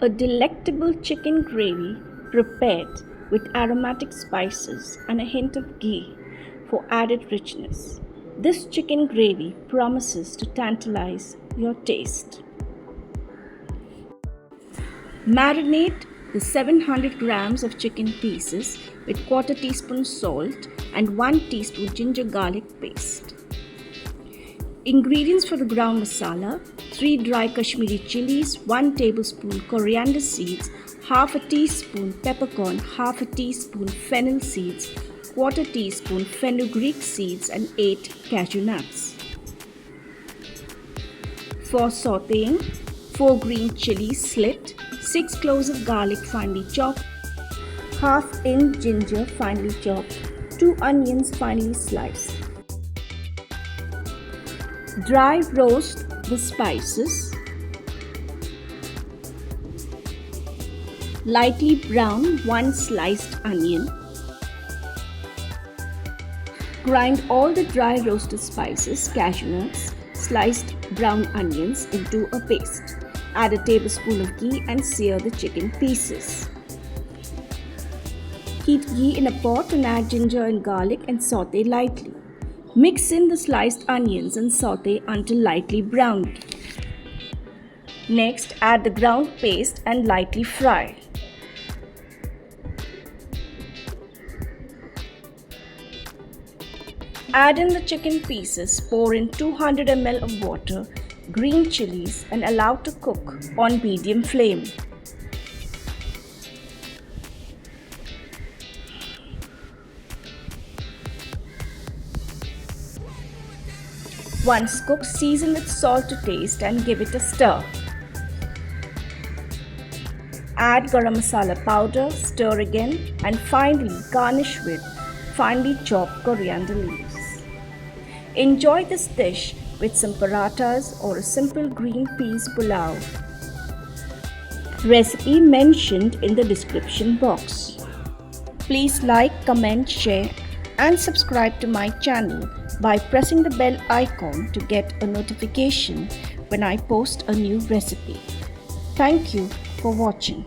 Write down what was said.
A delectable chicken gravy prepared with aromatic spices and a hint of ghee for added richness. This chicken gravy promises to tantalize your taste. Marinate the 700 grams of chicken pieces with quarter teaspoon salt and 1 teaspoon ginger garlic paste. Ingredients for the ground masala: 3 dry Kashmiri chillies, 1 tablespoon coriander seeds, half a teaspoon peppercorn, half a teaspoon fennel seeds, quarter teaspoon Fenugreek seeds and 8 cashew nuts. For sautéing: 4 green chillies slit, 6 cloves of garlic finely chopped, half inch ginger finely chopped, 2 onions finely sliced. Dry roast the spices. Lightly brown 1 sliced onion. Grind all the dry roasted spices, cashew nuts, sliced brown onions into a paste. Add a tablespoon of ghee and sear the chicken pieces. Heat ghee in a pot and add ginger and garlic and sauté lightly. Mix in the sliced onions and sauté until lightly browned. Next, add the ground paste and lightly fry. Add in the chicken pieces, pour in 200 ml of water, green chilies and allow to cook on medium flame. Once cooked, season with salt to taste and give it a stir. Add garam masala powder, stir again and finally garnish with finely chopped coriander leaves. Enjoy this dish with some parathas or a simple green peas pulao. Recipe mentioned in the description box. Please like, comment, share and subscribe to my channel by pressing the bell icon to get a notification when I post a new recipe. Thank you for watching.